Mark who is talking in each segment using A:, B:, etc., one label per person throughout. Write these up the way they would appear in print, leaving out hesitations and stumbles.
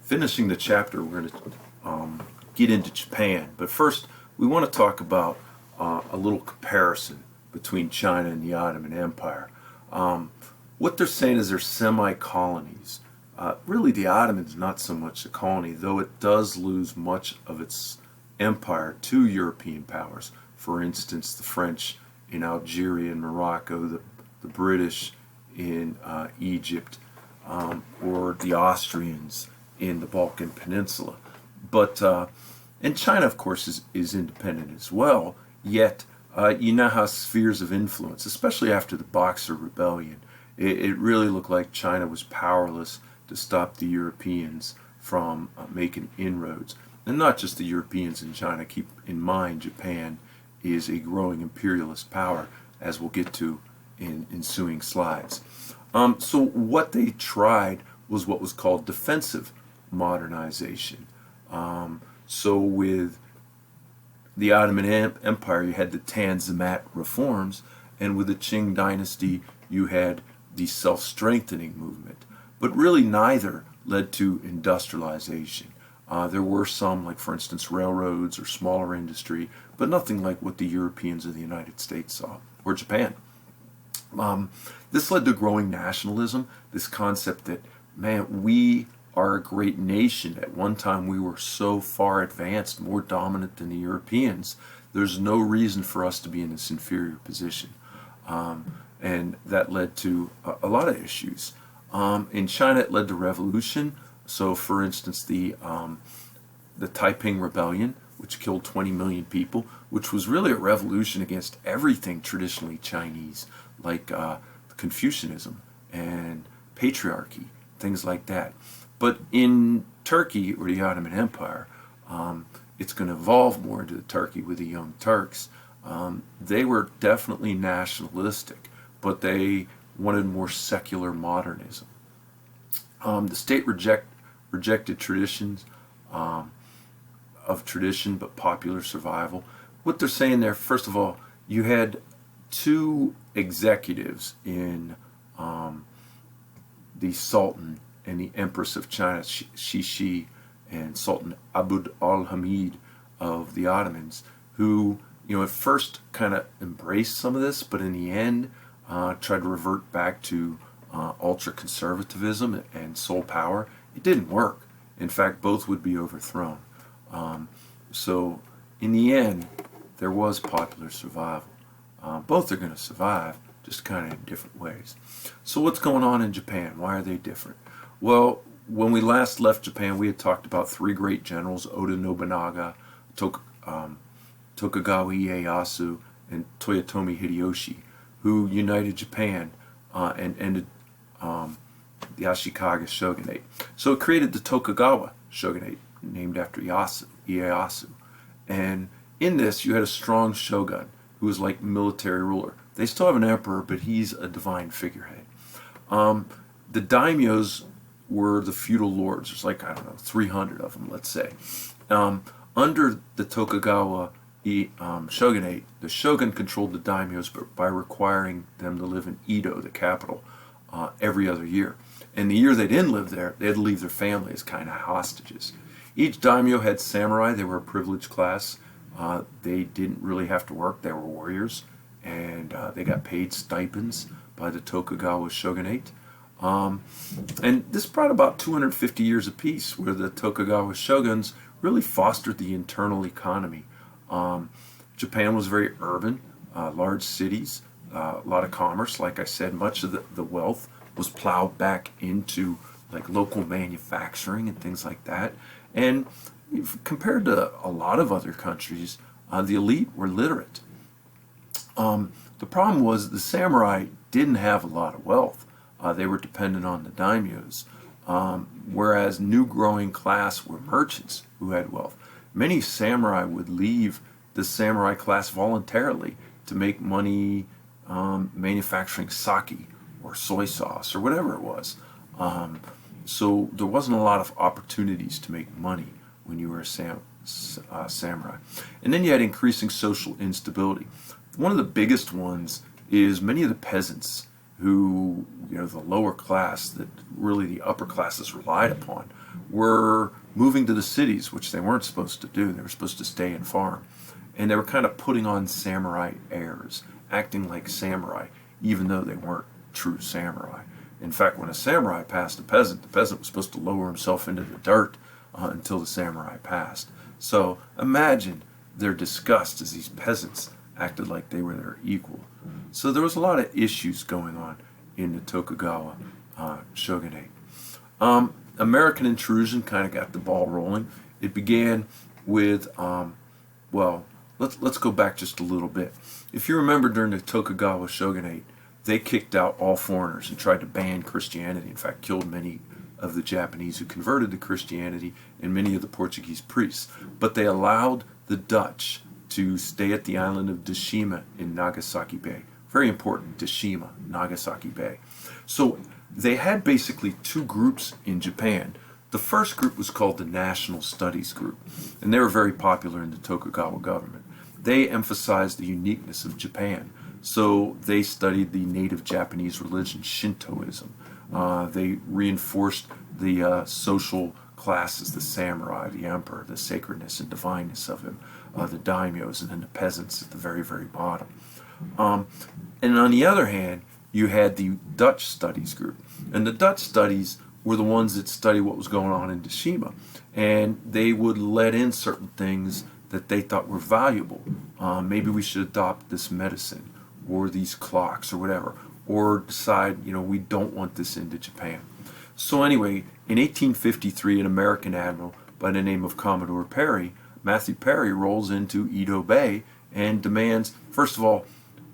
A: finishing the chapter, we're going to get into Japan. But first, we want to talk about a little comparison between China and the Ottoman Empire. What they're saying is they're semi-colonies. Really, the Ottoman's not so much a colony, though it does lose much of its empire to European powers. For instance, the French in Algeria and Morocco, the British in Egypt, or the Austrians in the Balkan Peninsula. But and China, of course, is independent as well. Yet you now have spheres of influence, especially after the Boxer Rebellion. It really looked like China was powerless to stop the Europeans from making inroads. And not just the Europeans in China. Keep in mind, Japan is a growing imperialist power, as we'll get to in ensuing slides. So what they tried was what was called defensive modernization. So with the Ottoman Empire, you had the Tanzimat reforms, and with the Qing dynasty, you had the self-strengthening movement. But really neither led to industrialization. There were some, like for instance railroads or smaller industry, but nothing like what the Europeans of the United States saw, or Japan. This led to growing nationalism, this concept that, man, we are a great nation. At one time we were so far advanced, more dominant than the Europeans. There's no reason for us to be in this inferior position. And that led to a lot of issues. In China, it led to revolution. So, for instance, the Taiping Rebellion, which killed 20 million people, which was really a revolution against everything traditionally Chinese, like Confucianism and patriarchy, things like that. But in Turkey, or the Ottoman Empire, it's going to evolve more into the Turkey with the Young Turks. They were definitely nationalistic, but they wanted more secular modernism. The state rejected traditions of tradition, but popular survival. What they're saying there, first of all, you had two executives in the Sultan and the Empress of China, Shishi, and Sultan Abd al-Hamid of the Ottomans, who, at first kind of embraced some of this, but in the end tried to revert back to ultra-conservatism and sole power. It didn't work. In fact, both would be overthrown. So in the end, there was popular survival. Both are going to survive, just kind of in different ways. So what's going on in Japan? Why are they different? Well, when we last left Japan, we had talked about three great generals, Oda Nobunaga, Tokugawa Ieyasu, and Toyotomi Hideyoshi, who united Japan and ended the Ashikaga shogunate. So it created the Tokugawa shogunate, named after Ieyasu. And in this, you had a strong shogun who was like military ruler. They still have an emperor, but he's a divine figurehead. The daimyos were the feudal lords. There's like, 300 of them, let's say. Under the Tokugawa shogunate, the shogun controlled the daimyos by requiring them to live in Edo, the capital, every other year. And the year they didn't live there, they had to leave their family as kind of hostages. Each daimyo had samurai. They were a privileged class. They didn't really have to work. They were warriors, and they got paid stipends by the Tokugawa shogunate. And this brought about 250 years of peace, where the Tokugawa shoguns really fostered the internal economy. Japan was very urban, large cities, a lot of commerce. Like I said, much of the wealth was plowed back into like local manufacturing and things like that. And compared to a lot of other countries, the elite were literate. The problem was the samurai didn't have a lot of wealth. They were dependent on the daimyos, whereas new growing class were merchants who had wealth. Many samurai would leave the samurai class voluntarily to make money manufacturing sake or soy sauce or whatever it was. So there wasn't a lot of opportunities to make money when you were a samurai. And then you had increasing social instability. One of the biggest ones is many of the peasants who, the lower class, that really the upper classes relied upon, were moving to the cities, which they weren't supposed to do. They were supposed to stay and farm. And they were kind of putting on samurai airs, acting like samurai, even though they weren't true samurai. In fact, when a samurai passed the peasant was supposed to lower himself into the dirt until the samurai passed. So imagine their disgust as these peasants acted like they were their equal. So there was a lot of issues going on in the Tokugawa shogunate. American intrusion kind of got the ball rolling. It began with, let's go back just a little bit. If you remember, during the Tokugawa shogunate, they kicked out all foreigners and tried to ban Christianity. In fact, killed many of the Japanese who converted to Christianity and many of the Portuguese priests. But they allowed the Dutch to stay at the island of Deshima in Nagasaki Bay. Very important, Deshima, Nagasaki Bay. So they had basically two groups in Japan. The first group was called the National Studies Group, and they were very popular in the Tokugawa government. They emphasized the uniqueness of Japan. So they studied the native Japanese religion, Shintoism. They reinforced the social classes, the samurai, the emperor, the sacredness and divineness of him, the daimyos, and then the peasants at the very, very bottom. And on the other hand, you had the Dutch Studies Group. And the Dutch Studies were the ones that studied what was going on in Deshima. And they would let in certain things that they thought were valuable. Maybe we should adopt this medicine, or these clocks, or whatever, or decide, we don't want this into Japan. So anyway, in 1853, an American admiral by the name of Commodore Perry, Matthew Perry, rolls into Edo Bay and demands, first of all,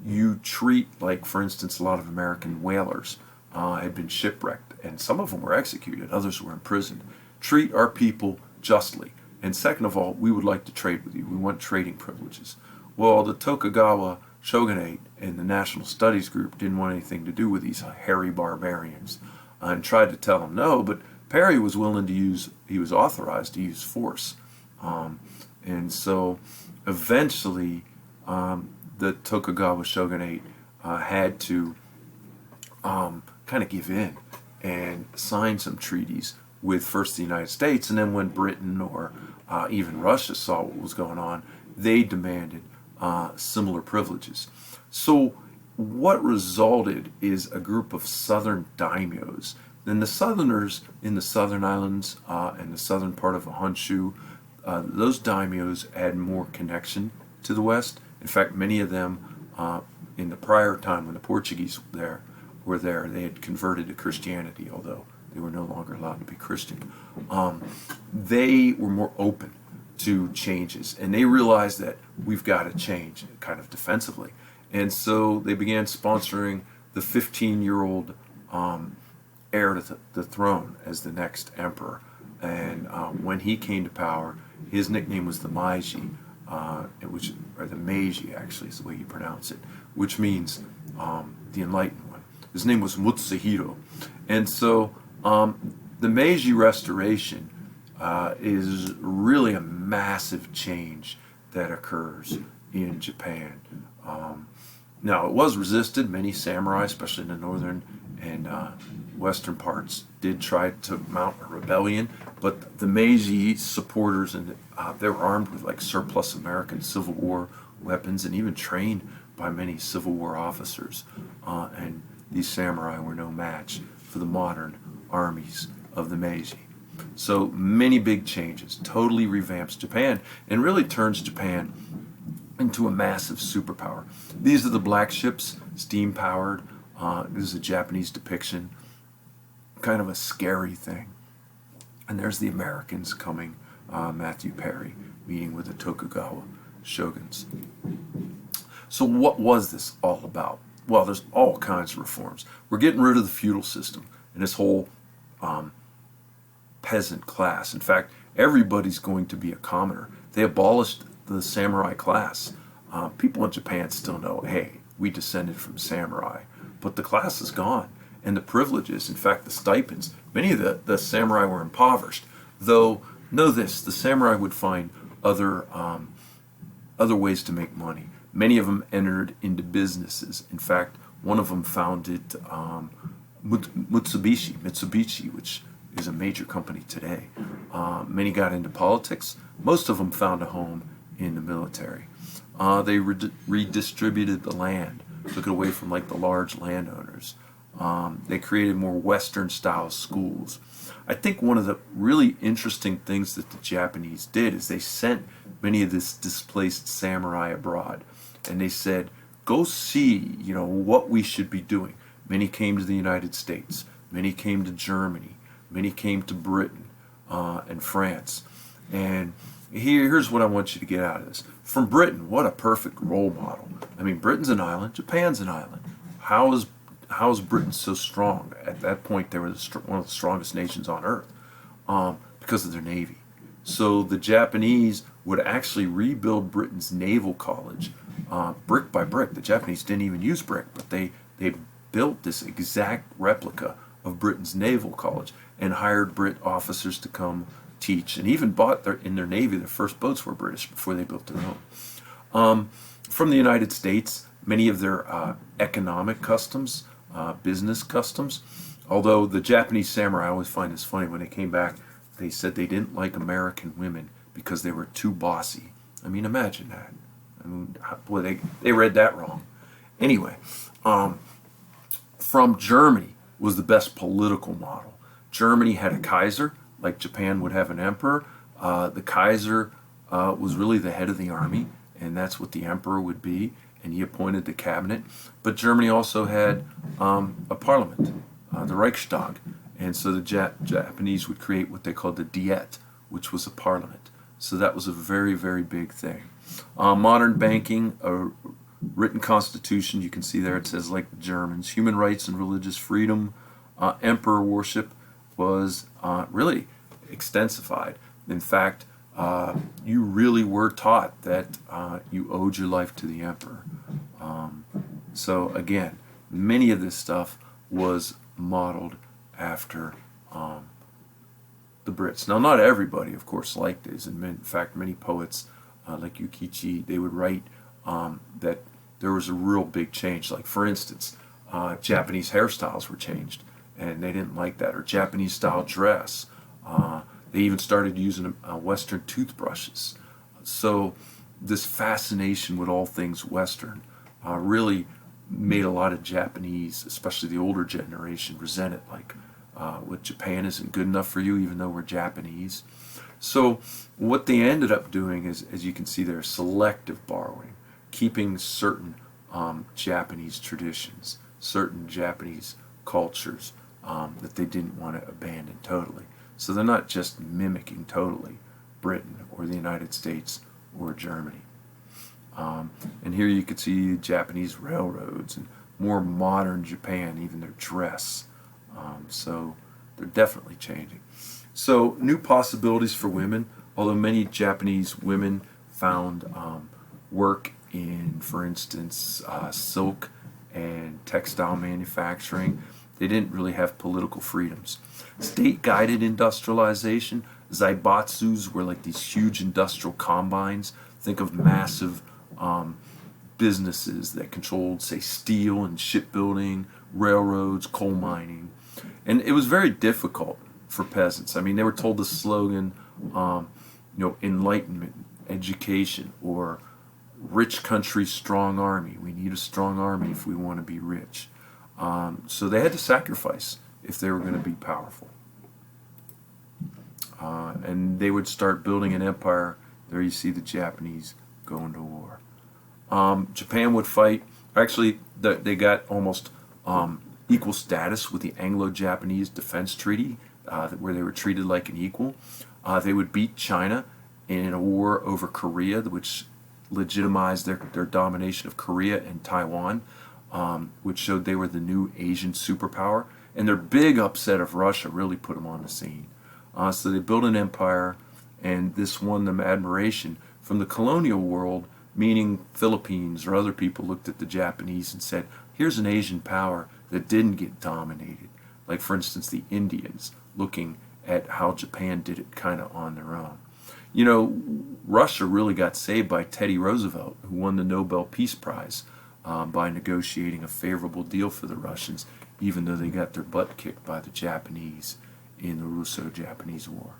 A: you treat, like, for instance, a lot of American whalers had been shipwrecked, and some of them were executed, others were imprisoned. Treat our people justly. And second of all, we would like to trade with you. We want trading privileges. Well, the Tokugawa shogunate and the National Studies Group didn't want anything to do with these hairy barbarians and tried to tell them no, but Perry was willing to use, he was authorized to use force. And so eventually the Tokugawa shogunate had to kind of give in and sign some treaties with first the United States, and then when Britain or even Russia saw what was going on, they demanded similar privileges. So what resulted is a group of southern daimyos. Then the southerners in the southern islands and the southern part of Honshu, those daimyos had more connection to the West. In fact, many of them in the prior time when the Portuguese were there, they had converted to Christianity, although they were no longer allowed to be Christian. They were more open to changes, and they realized that we've got to change, kind of defensively. And so they began sponsoring the 15-year-old heir to the throne as the next emperor. And when he came to power, his nickname was the Meiji, or the Meiji actually is the way you pronounce it, which means the enlightened one. His name was Mutsuhiro. And so the Meiji Restoration is really a massive change that occurs in Japan. Now, it was resisted. Many samurai, especially in the northern and western parts, did try to mount a rebellion, but the Meiji supporters, and they were armed with like surplus American Civil War weapons and even trained by many Civil War officers. And these samurai were no match for the modern armies of the Meiji. So many big changes, totally revamps Japan and really turns Japan into a massive superpower. These are the black ships, steam powered. This is a Japanese depiction, kind of a scary thing. And there's the Americans coming, Matthew Perry, meeting with the Tokugawa shoguns. So what was this all about? Well, there's all kinds of reforms. We're getting rid of the feudal system and this whole peasant class. In fact, everybody's going to be a commoner. They abolished the samurai class. People in Japan still know, hey, we descended from samurai, but the class is gone. And the privileges, in fact, the stipends, many of the samurai were impoverished. Though, know this, the samurai would find other ways to make money. Many of them entered into businesses. In fact, One of them founded Mitsubishi, which is a major company today. Many got into politics. Most of them found a home in the military. They redistributed the land, took it away from like the large landowners. They created more Western-style schools. I think one of the really interesting things that the Japanese did is they sent many of this displaced samurai abroad, and they said, "Go see, what we should be doing." Many came to the United States. Many came to Germany. Many came to Britain and France. And here's what I want you to get out of this. From Britain, what a perfect role model. I mean, Britain's an island. Japan's an island. How is Britain so strong? At that point, they were one of the strongest nations on earth because of their navy. So the Japanese would actually rebuild Britain's naval college brick by brick. The Japanese didn't even use brick, but they built this exact replica of Britain's naval college and hired Brit officers to come teach, and even bought in their navy, their first boats were British before they built their own. From the United States, many of their economic customs, business customs, although the Japanese samurai, I always find this funny, when they came back, they said they didn't like American women because they were too bossy. I mean, imagine that. I mean, boy, they read that wrong. Anyway, from Germany was the best political model. Germany had a Kaiser, like Japan would have an emperor. The Kaiser was really the head of the army, and that's what the emperor would be, and he appointed the cabinet. But Germany also had a parliament, the Reichstag, and so the Japanese would create what they called the Diet, which was a parliament. So that was a very, very big thing. Modern banking, a written constitution, you can see there it says like the Germans. Human rights and religious freedom. Emperor worship was really extensified. In fact, you really were taught that you owed your life to the emperor. So again, many of this stuff was modeled after the Brits. Now, not everybody, of course, liked this. And in fact, many poets like Yukichi, they would write that there was a real big change. Like, for instance, Japanese hairstyles were changed, and they didn't like that. Or Japanese style dress. They even started using Western toothbrushes. So this fascination with all things Western really made a lot of Japanese, especially the older generation, resent it. Like, what Japan isn't good enough for you, even though we're Japanese. So what they ended up doing is, as you can see there, selective borrowing, keeping certain Japanese traditions, certain Japanese cultures that they didn't want to abandon totally. So they're not just mimicking totally Britain or the United States or Germany. And here you can see Japanese railroads and more modern Japan, even their dress. So they're definitely changing. So new possibilities for women, although many Japanese women found work in, for instance, silk and textile manufacturing. They didn't really have political freedoms. State-guided industrialization, zaibatsus were like these huge industrial combines. Think of massive businesses that controlled, say, steel and shipbuilding, railroads, coal mining. And it was very difficult for peasants. I mean, they were told the slogan, enlightenment, education, or rich country, strong army. We need a strong army if we want to be rich. So they had to sacrifice if they were going to be powerful. And they would start building an empire. There you see the Japanese going to war. Japan would fight. Actually, they got almost equal status with the Anglo-Japanese Defense Treaty, where they were treated like an equal. They would beat China in a war over Korea, which legitimized their domination of Korea and Taiwan, which showed they were the new Asian superpower. And their big upset of Russia really put them on the scene. So they built an empire, and this won them admiration from the colonial world, meaning Philippines or other people looked at the Japanese and said, here's an Asian power that didn't get dominated. Like, for instance, the Indians, looking at how Japan did it kind of on their own. Russia really got saved by Teddy Roosevelt, who won the Nobel Peace Prize by negotiating a favorable deal for the Russians, even though they got their butt kicked by the Japanese in the Russo-Japanese War.